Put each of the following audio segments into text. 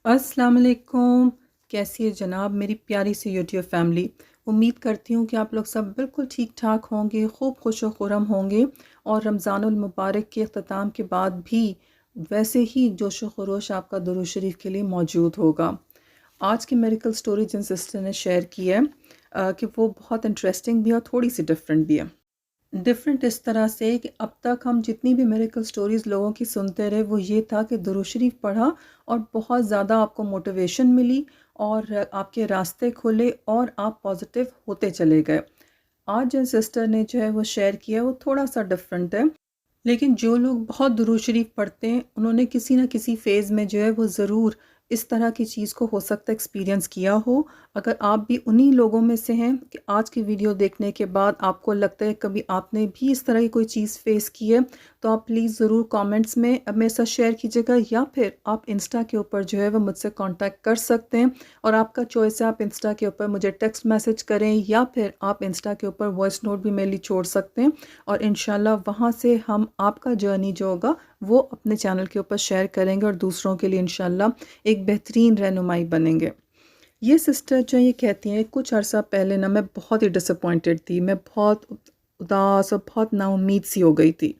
अस्सलाम वालेकुम। कैसी है जनाब मेरी प्यारी सी यूट्यूब फैमिली। उम्मीद करती हूँ कि आप लोग सब बिल्कुल ठीक ठाक होंगे, खूब खुश व खुरम होंगे और रमज़ानुल मुबारक के अख्ताम के बाद भी वैसे ही जोश व खरोश आपका दुरूद शरीफ के लिए मौजूद होगा। आज की मेरिकल स्टोरी जिन सिस्टर ने शेयर की है कि वो बहुत इंटरेस्टिंग भी है और थोड़ी सी डिफरेंट भी है। डिफरेंट इस तरह से कि अब तक हम जितनी भी मिरेकल स्टोरीज़ लोगों की सुनते रहे वो ये था कि दुरूद शरीफ पढ़ा और बहुत ज़्यादा आपको मोटिवेशन मिली और आपके रास्ते खुले और आप पॉजिटिव होते चले गए। आज जिन सिस्टर ने जो है वो शेयर किया वो थोड़ा सा डिफरेंट है, लेकिन जो लोग बहुत दुरूद शरीफ पढ़ते हैं उन्होंने किसी न किसी फ़ेज़ में जो है वो ज़रूर इस तरह की चीज़ को हो सकता है एक्सपीरियंस किया हो। अगर आप भी उन्हीं लोगों में से हैं कि आज की वीडियो देखने के बाद आपको लगता है कभी आपने भी इस तरह की कोई चीज़ फ़ेस की है, तो आप प्लीज़ ज़रूर कमेंट्स में मेरे साथ शेयर कीजिएगा या फिर आप इंस्टा के ऊपर जो है वो मुझसे कॉन्टैक्ट कर सकते हैं। और आपका चॉइस है, आप इंस्टा के ऊपर मुझे टेक्स्ट मैसेज करें या फिर आप इंस्टा के ऊपर वॉइस नोट भी मेरे लिए छोड़ सकते हैं और इंशाल्लाह वहाँ से हम आपका जर्नी जो होगा वो अपने चैनल के ऊपर शेयर करेंगे और दूसरों के लिए इंशाल्लाह एक बेहतरीन रहनुमाई बनेंगे। ये सिस्टर जो ये कहती हैं कुछ अरसा पहले ना मैं बहुत ही डिसअपॉइंटेड थी, मैं बहुत उदास और बहुत नाउम्मीद सी हो गई थी।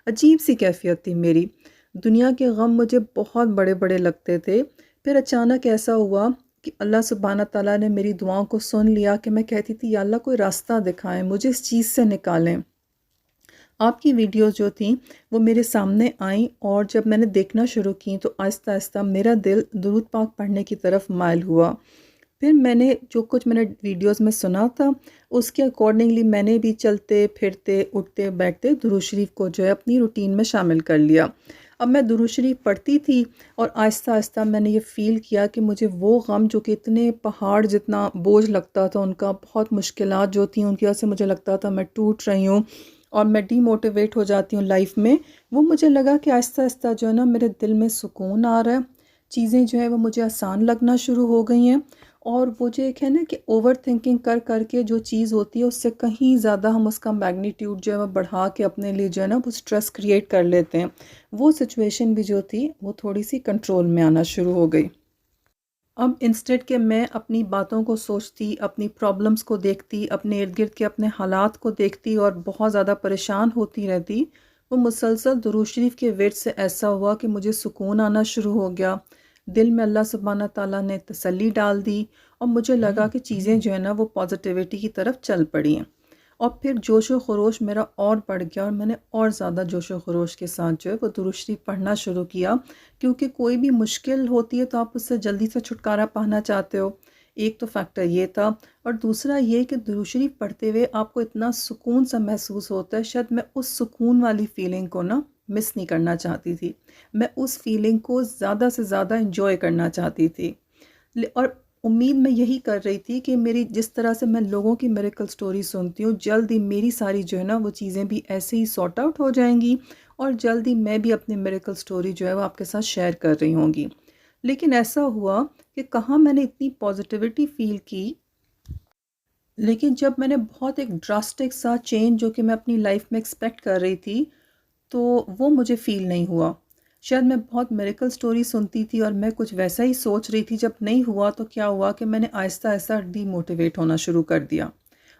अजीब सी कैफियत थी मेरी, दुनिया के गम मुझे बहुत बड़े बड़े लगते थे। फिर अचानक ऐसा हुआ कि अल्लाह सुब्हाना ताला ने मेरी दुआओं को सुन लिया कि मैं कहती थी या अल्लाह कोई रास्ता दिखाएं, मुझे इस चीज़ से निकालें। आपकी वीडियोस जो थी वो मेरे सामने आई और जब मैंने देखना शुरू की तो आहिस्ता आहिस्ता मेरा दिल दुरूद पाक पढ़ने की तरफ माइल हुआ। फिर मैंने जो कुछ मैंने वीडियोस में सुना था उसके अकॉर्डिंगली मैंने भी चलते फिरते उठते बैठते दुरूद शरीफ को जो है अपनी रूटीन में शामिल कर लिया। अब मैं दुरूद शरीफ पढ़ती थी और आहिस्ता आहिस्ता मैंने ये फ़ील किया कि मुझे वो गम जो कि इतने पहाड़ जितना बोझ लगता था, उनका बहुत मुश्किलात जो थी उनकी वजह से मुझे लगता था मैं टूट रही हूँ और मैं डीमोटिवेट हो जाती हूँ लाइफ में, वो मुझे लगा कि आहिस्ता आहिस्ता जो है ना मेरे दिल में सुकून आ रहा है, चीज़ें जो है वो मुझे आसान लगना शुरू हो गई हैं। और वो जो एक है ना कि ओवर थिंकिंग कर करके जो चीज़ होती है उससे कहीं ज़्यादा हम उसका मैग्नीट्यूड जो है वो बढ़ा के अपने लिए जो है ना वो स्ट्रेस क्रिएट कर लेते हैं। वो सिचुएशन भी जो थी वो थोड़ी सी कंट्रोल में आना शुरू हो गई। अब इंस्टेड के मैं अपनी बातों को सोचती, अपनी प्रॉब्लम्स को देखती, अपने इर्द-गिर्द के अपने हालात को देखती और बहुत ज़्यादा परेशान होती रहती, वो मुसलसल दुरूद शरीफ के विर्द से ऐसा हुआ कि मुझे सुकून आना शुरू हो गया। दिल में अल्लाह सुब्हाना ताला ने तसल्ली डाल दी और मुझे लगा कि चीज़ें जो है ना वो पॉज़िटिविटी की तरफ चल पड़ी हैं। और फिर जोश व खरोश मेरा और बढ़ गया और मैंने और ज़्यादा जोश व खरोश के साथ जो है वो दुरूद शरीफ पढ़ना शुरू किया, क्योंकि कोई भी मुश्किल होती है तो आप उससे जल्दी से छुटकारा पाना चाहते हो। एक तो फैक्टर ये था और दूसरा ये कि दुरूद शरीफ पढ़ते हुए आपको इतना सुकून सा महसूस होता है, शायद मैं उस सुकून वाली फ़ीलिंग को ना मिस नहीं करना चाहती थी। मैं उस फ़ीलिंग को ज़्यादा से ज़्यादा एन्जॉय करना चाहती थी। और उम्मीद मैं यही कर रही थी कि मेरी जिस तरह से मैं लोगों की मिरेकल स्टोरी सुनती हूँ, जल्द ही मेरी सारी जो है ना वो चीज़ें भी ऐसे ही सॉर्ट आउट हो जाएंगी और जल्द ही मैं भी अपनी मिरेकल स्टोरी जो है वो आपके साथ शेयर कर रही होंगी। लेकिन ऐसा हुआ कि कहाँ मैंने इतनी पॉजिटिविटी फ़ील की, लेकिन जब मैंने बहुत एक ड्रास्टिक सा चेंज जो कि मैं अपनी लाइफ में एक्सपेक्ट कर रही थी, तो वो मुझे फ़ील नहीं हुआ। शायद मैं बहुत मिरेकल स्टोरी सुनती थी और मैं कुछ वैसा ही सोच रही थी, जब नहीं हुआ तो क्या हुआ कि मैंने आहिस्ता-आहिस्ता डीमोटिवेट होना शुरू कर दिया।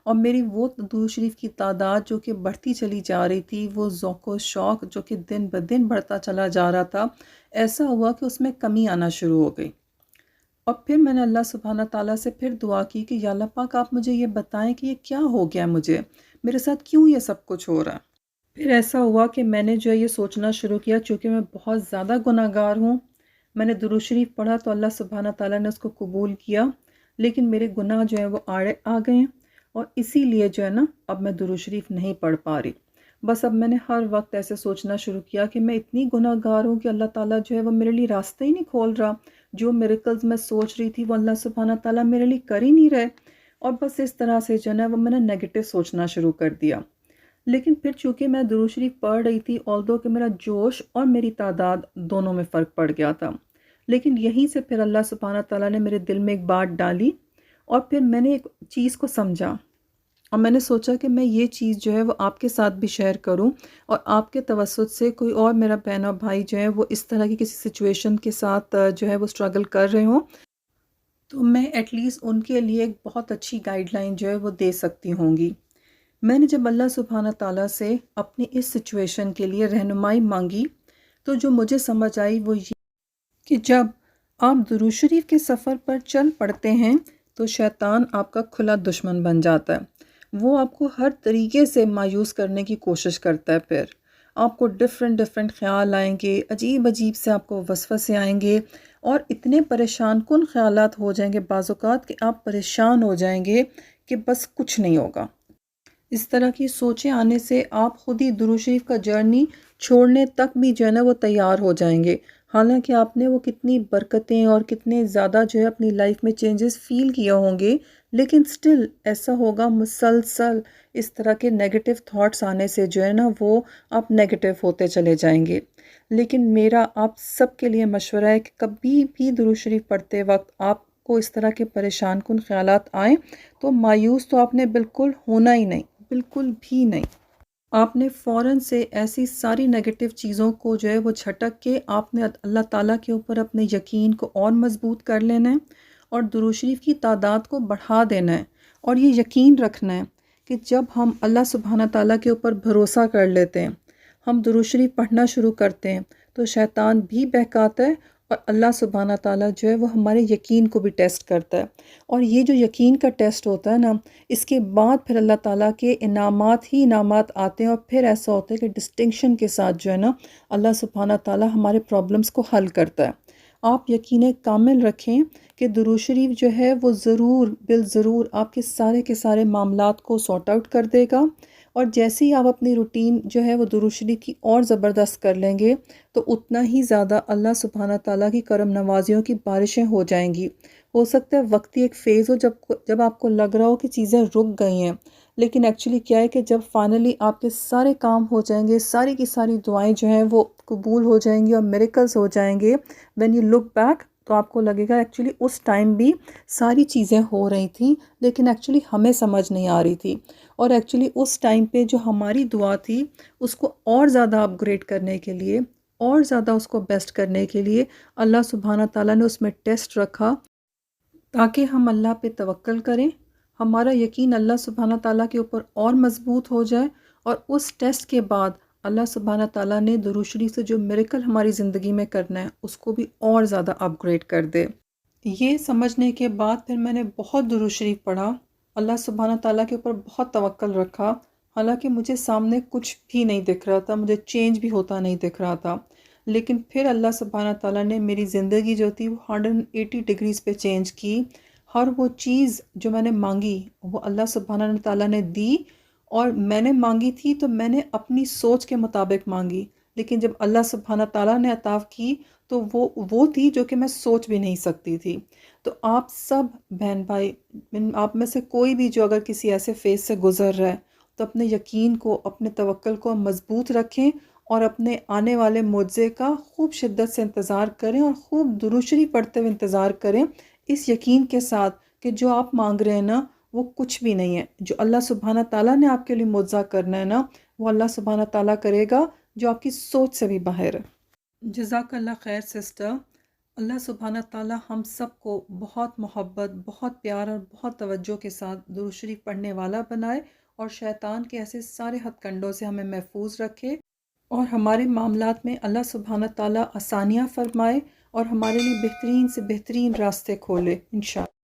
और मेरी वो दुरूद शरीफ की तादाद जो कि बढ़ती चली जा रही थी, वो ज़ौक़-ओ-शौक़ जो कि दिन-ब-दिन बढ़ता चला जा रहा था, ऐसा हुआ कि उसमें कमी आना शुरू हो गई। और फिर मैंने अल्लाह सुब्हाना ताला से फिर दुआ की कि या अल्लाह पाक आप मुझे ये बताएँ कि ये क्या हो गया है मुझे? मेरे साथ क्यों ये सब कुछ हो रहा है? फिर ऐसा हुआ कि मैंने जो है ये सोचना शुरू किया, चूँकि मैं बहुत ज़्यादा गुनहगार हूँ। मैंने दुरूद शरीफ पढ़ा तो अल्लाह सुब्हाना ताला ने उसको कबूल किया, लेकिन मेरे गुनाह जो है वो आड़े आ गए हैं और इसीलिए जो है ना अब मैं दुरूद शरीफ नहीं पढ़ पा रही। बस अब मैंने हर वक़्त ऐसे सोचना शुरू किया कि मैं इतनी गुनहगार हूँ कि अल्लाह ताला जो है वो मेरे लिए रास्ता ही नहीं खोल रहा। जो मिरेकल्स मैं सोच रही थी वो अल्लाह सुब्हाना ताला मेरे लिए कर ही नहीं रहे। और बस इस तरह से जो है ना वो मैंने नेगेटिव सोचना शुरू कर दिया। लेकिन फिर चूँकि मैं दुरूद शरीफ पढ़ रही थी, ऑल्दो कि मेरा जोश और मेरी तादाद दोनों में फ़र्क पड़ गया था। लेकिन यहीं से फिर अल्लाह सुब्हाना ताला ने मेरे दिल में एक बात डाली और फिर मैंने एक चीज़ को समझा اور میں نے سوچا کہ میں یہ چیز جو ہے وہ آپ کے ساتھ بھی شیئر کروں، اور آپ کے توسط سے کوئی اور میرا بہن اور بھائی جو ہے وہ اس طرح کی کسی سچویشن کے ساتھ جو ہے وہ اسٹرگل کر رہے ہوں، تو میں ایٹ لیسٹ ان کے لیے ایک بہت اچھی گائیڈ لائن جو ہے وہ دے سکتی ہوں گی۔ میں نے جب اللہ سبحانہ تعالیٰ سے اپنی اس سچویشن کے لیے رہنمائی مانگی، تو جو مجھے سمجھ آئی وہ یہ کہ جب آپ درود شریف کے سفر پر چل پڑتے ہیں تو شیطان آپ کا کھلا دشمن بن جاتا ہے۔ وہ آپ کو ہر طریقے سے مایوس کرنے کی کوشش کرتا ہے، پھر آپ کو ڈفرینٹ خیال آئیں گے، عجیب عجیب سے آپ کو وسوسے آئیں گے، اور اتنے پریشان کن خیالات ہو جائیں گے بعض اوقات کہ آپ پریشان ہو جائیں گے کہ بس کچھ نہیں ہوگا۔ اس طرح کی سوچیں آنے سے آپ خود ہی درود شریف کا جرنی چھوڑنے تک بھی جو ہے نا وہ تیار ہو جائیں گے، حالانکہ آپ نے وہ کتنی برکتیں اور کتنے زیادہ جو ہے اپنی لائف میں چینجز فیل کیا ہوں گے، لیکن سٹل ایسا ہوگا مسلسل اس طرح کے نیگیٹو تھاٹس آنے سے جو ہے نا وہ آپ نیگیٹو ہوتے چلے جائیں گے۔ لیکن میرا آپ سب کے لیے مشورہ ہے کہ کبھی بھی درود شریف پڑھتے وقت آپ کو اس طرح کے پریشان کن خیالات آئیں تو مایوس تو آپ نے بالکل ہونا ہی نہیں، بالکل بھی نہیں۔ آپ نے فوراً سے ایسی ساری نیگیٹو چیزوں کو جو ہے وہ جھٹک کے آپ نے اللہ تعالیٰ کے اوپر اپنے یقین کو اور مضبوط کر لینا ہے، اور درود شریف کی تعداد کو بڑھا دینا ہے، اور یہ یقین رکھنا ہے کہ جب ہم اللہ سبحانہ تعالیٰ کے اوپر بھروسہ کر لیتے ہیں، ہم درود شریف پڑھنا شروع کرتے ہیں، تو شیطان بھی بہکاتا ہے، اور اللہ سبحانہ تعالیٰ جو ہے وہ ہمارے یقین کو بھی ٹیسٹ کرتا ہے، اور یہ جو یقین کا ٹیسٹ ہوتا ہے نا، اس کے بعد پھر اللہ تعالیٰ کے انعامات ہی انعامات آتے ہیں، اور پھر ایسا ہوتا ہے کہ ڈسٹنکشن کے ساتھ جو ہے نا اللہ سبحانہ تعالیٰ ہمارے پرابلمس کو حل کرتا ہے۔ آپ یقین کامل رکھیں کہ درود شریف جو ہے وہ ضرور بالضرور آپ کے سارے معاملات کو سارٹ آؤٹ کر دے گا، اور جیسے ہی آپ اپنی روٹین جو ہے وہ درود شریف کی اور زبردست کر لیں گے تو اتنا ہی زیادہ اللہ سبحانہ تعالیٰ کی کرم نوازیوں کی بارشیں ہو جائیں گی۔ ہو سکتا ہے وقتی ایک فیز ہو جب آپ کو لگ رہا ہو کہ چیزیں رک گئی ہیں، لیکن ایکچولی کیا ہے کہ جب فائنلی آپ کے سارے کام ہو جائیں گے، ساری کی ساری دعائیں جو ہیں وہ قبول ہو جائیں گی اور میریکلز ہو جائیں گے، وین یو لک بیک تو آپ کو لگے گا ایکچولی اس ٹائم بھی ساری چیزیں ہو رہی تھیں، لیکن ایکچولی ہمیں سمجھ نہیں آ رہی تھی، اور ایکچولی اس ٹائم پہ جو ہماری دعا تھی اس کو اور زیادہ اپ گریڈ کرنے کے لیے، اور زیادہ اس کو بیسٹ کرنے کے لیے اللہ سبحانہ تعالیٰ نے اس میں ٹیسٹ رکھا، تاکہ ہم اللہ پہ توکل کریں، ہمارا یقین اللہ سبحانہ تعالیٰ کے اوپر اور مضبوط ہو جائے، اور اس ٹیسٹ کے بعد اللہ سبحانہ تعالیٰ نے درود شریف سے جو میریکل ہماری زندگی میں کرنا ہے اس کو بھی اور زیادہ اپ گریڈ کر دے۔ یہ سمجھنے کے بعد پھر میں نے بہت درود شریف پڑھا، اللہ سبحانہ تعالیٰ کے اوپر بہت توکل رکھا، حالانکہ مجھے سامنے کچھ بھی نہیں دکھ رہا تھا، مجھے چینج بھی ہوتا نہیں دکھ رہا تھا، لیکن پھر اللہ سبحانہ تعالیٰ نے میری زندگی جو تھی وہ 180 ڈگریز پہ چینج کی۔ ہر وہ چیز جو میں نے مانگی وہ اللہ سبحانہ تعالیٰ نے دی، اور میں نے مانگی تھی تو میں نے اپنی سوچ کے مطابق مانگی، لیکن جب اللہ سبحانہ تعالیٰ نے عطا کی تو وہ تھی جو کہ میں سوچ بھی نہیں سکتی تھی۔ تو آپ سب بہن بھائی، آپ میں سے کوئی بھی جو اگر کسی ایسے فیز سے گزر رہا ہے تو اپنے یقین کو، اپنے توکل کو مضبوط رکھیں، اور اپنے آنے والے معجزے کا خوب شدت سے انتظار کریں، اور خوب درود شریف پڑھتے ہوئے انتظار کریں، اس یقین کے ساتھ کہ جو آپ مانگ رہے ہیں نا وہ کچھ بھی نہیں ہے، جو اللہ سبحانہ تعالیٰ نے آپ کے لیے معجزہ کرنا ہے نا وہ اللہ سبحانہ تعالیٰ کرے گا، جو آپ کی سوچ سے بھی باہر ہے۔ جزاک اللہ خیر سسٹر۔ اللہ سبحانہ تعالیٰ ہم سب کو بہت محبت، بہت پیار اور بہت توجہ کے ساتھ درود شریف پڑھنے والا بنائے، اور شیطان کے ایسے سارے ہتھ کنڈوں سے ہمیں محفوظ رکھے، اور ہمارے معاملات میں اللہ سبحانہ تعالیٰ آسانیاں فرمائے، اور ہمارے لیے بہترین سے بہترین راستے کھولے انشاءاللہ۔